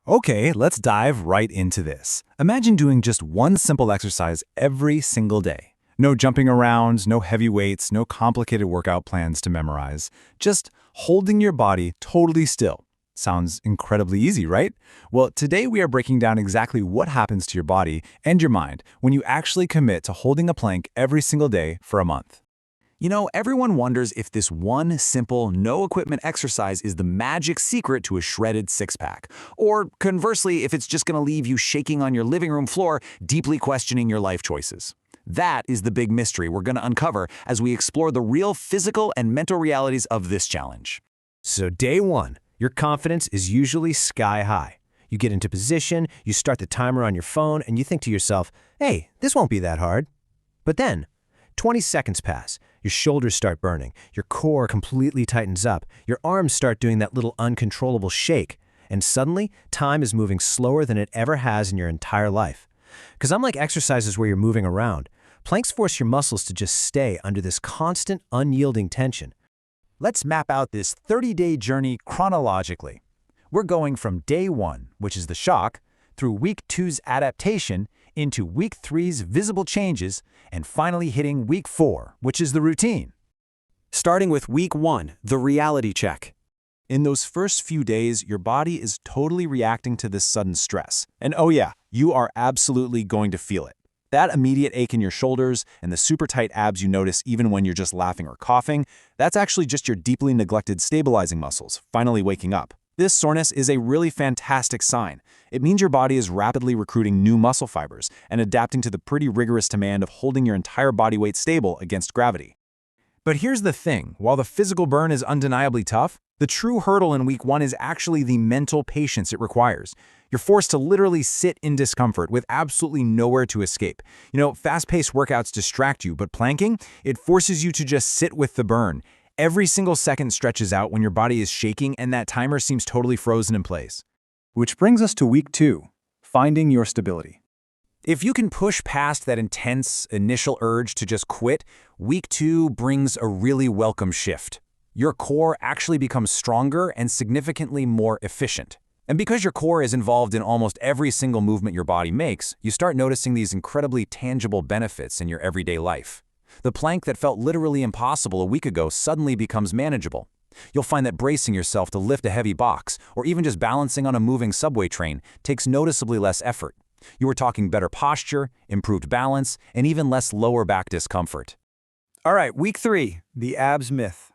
Okay, let's dive right into this. Imagine doing just one simple exercise every single day. No jumping around, no heavy weights, no complicated workout plans to memorize. Just holding your body totally still. Sounds incredibly easy, right? Well, today we are breaking down exactly what happens to your body and your mind when you actually commit to holding a plank every single day for a month. Everyone wonders if this one simple, no-equipment exercise is the magic secret to a shredded six-pack. Or conversely, if it's just going to leave you shaking on your living room floor, deeply questioning your life choices. That is the big mystery we're going to uncover as we explore the real physical and mental realities of this challenge. So day one, your confidence is usually sky high. You get into position, you start the timer on your phone, and you think to yourself, hey, this won't be that hard. But then, 20 seconds pass, your shoulders start burning, your core completely tightens up, your arms start doing that little uncontrollable shake, and suddenly, time is moving slower than it ever has in your entire life. Because unlike exercises where you're moving around, planks force your muscles to just stay under this constant, unyielding tension. Let's map out this 30-day journey chronologically. We're going from day one, which is the shock, through week two's adaptation, into week three's visible changes, and finally hitting week four, which is the routine. Starting with week one, the reality check. In those first few days, your body is totally reacting to this sudden stress. And oh yeah, you are absolutely going to feel it. That immediate ache in your shoulders and the super tight abs you notice even when you're just laughing or coughing, that's actually just your deeply neglected stabilizing muscles finally waking up. This soreness is a really fantastic sign. It means your body is rapidly recruiting new muscle fibers and adapting to the pretty rigorous demand of holding your entire body weight stable against gravity. But here's the thing, while the physical burn is undeniably tough, the true hurdle in week one is actually the mental patience it requires. You're forced to literally sit in discomfort with absolutely nowhere to escape. Fast-paced workouts distract you, but planking, it forces you to just sit with the burn. Every single second stretches out when your body is shaking and that timer seems totally frozen in place. Which brings us to week two, finding your stability. If you can push past that intense initial urge to just quit, week two brings a really welcome shift. Your core actually becomes stronger and significantly more efficient. And because your core is involved in almost every single movement your body makes, you start noticing these incredibly tangible benefits in your everyday life. The plank that felt literally impossible a week ago suddenly becomes manageable. You'll find that bracing yourself to lift a heavy box, or even just balancing on a moving subway train, takes noticeably less effort. You are talking better posture, improved balance, and even less lower back discomfort. All right, week three, the abs myth.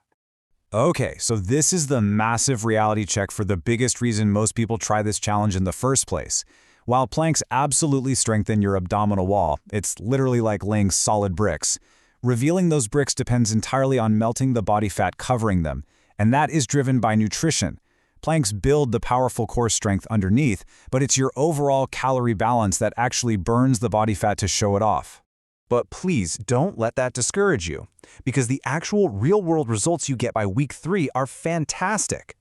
Okay, so this is the massive reality check for the biggest reason most people try this challenge in the first place. While planks absolutely strengthen your abdominal wall, it's literally like laying solid bricks. Revealing those bricks depends entirely on melting the body fat covering them, and that is driven by nutrition. Planks build the powerful core strength underneath, but it's your overall calorie balance that actually burns the body fat to show it off. But please don't let that discourage you, because the actual real-world results you get by week three are fantastic.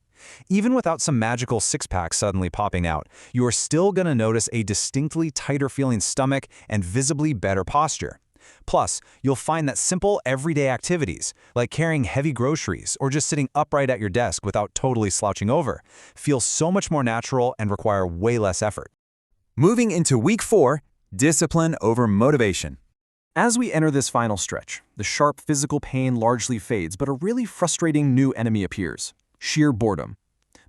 Even without some magical six-pack suddenly popping out, you are still going to notice a distinctly tighter feeling stomach and visibly better posture. Plus, you'll find that simple everyday activities, like carrying heavy groceries or just sitting upright at your desk without totally slouching over, feel so much more natural and require way less effort. Moving into week four, discipline over motivation. As we enter this final stretch, the sharp physical pain largely fades, but a really frustrating new enemy appears: sheer boredom.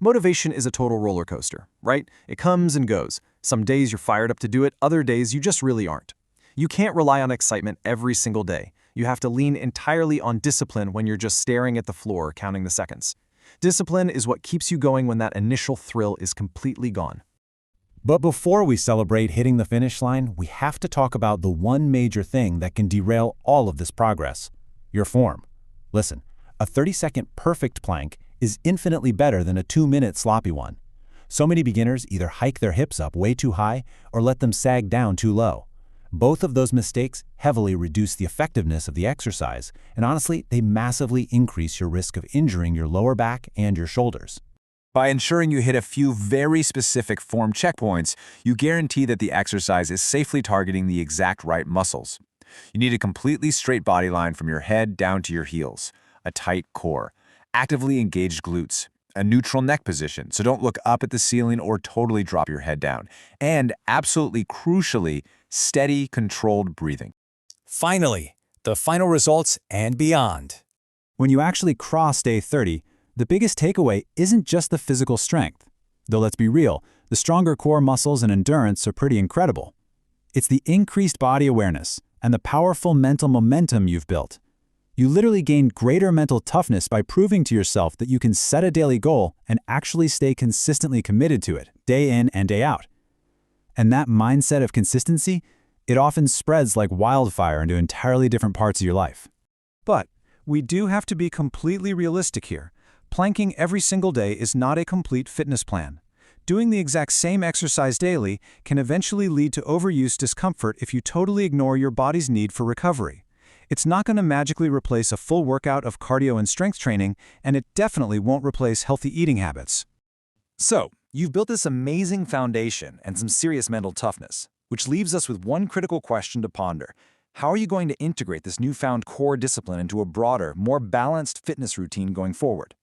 Motivation is a total roller coaster, right? It comes and goes. Some days you're fired up to do it, other days you just really aren't. You can't rely on excitement every single day. You have to lean entirely on discipline when you're just staring at the floor counting the seconds. Discipline is what keeps you going when that initial thrill is completely gone. But before we celebrate hitting the finish line, we have to talk about the one major thing that can derail all of this progress: your form. Listen, a 30-second perfect plank is infinitely better than a 2-minute sloppy one. So many beginners either hike their hips up way too high or let them sag down too low. Both of those mistakes heavily reduce the effectiveness of the exercise, and honestly, they massively increase your risk of injuring your lower back and your shoulders. By ensuring you hit a few very specific form checkpoints, you guarantee that the exercise is safely targeting the exact right muscles. You need a completely straight body line from your head down to your heels, a tight core, actively engaged glutes, a neutral neck position, so don't look up at the ceiling or totally drop your head down. And absolutely crucially, steady, controlled breathing. Finally, the final results and beyond. When you actually cross day 30, the biggest takeaway isn't just the physical strength. Though let's be real, the stronger core muscles and endurance are pretty incredible. It's the increased body awareness and the powerful mental momentum you've built. You literally gain greater mental toughness by proving to yourself that you can set a daily goal and actually stay consistently committed to it, day in and day out. And that mindset of consistency, it often spreads like wildfire into entirely different parts of your life. But we do have to be completely realistic here. Planking every single day is not a complete fitness plan. Doing the exact same exercise daily can eventually lead to overuse discomfort if you totally ignore your body's need for recovery. It's not going to magically replace a full workout of cardio and strength training, and it definitely won't replace healthy eating habits. So, you've built this amazing foundation and some serious mental toughness, which leaves us with one critical question to ponder. How are you going to integrate this newfound core discipline into a broader, more balanced fitness routine going forward?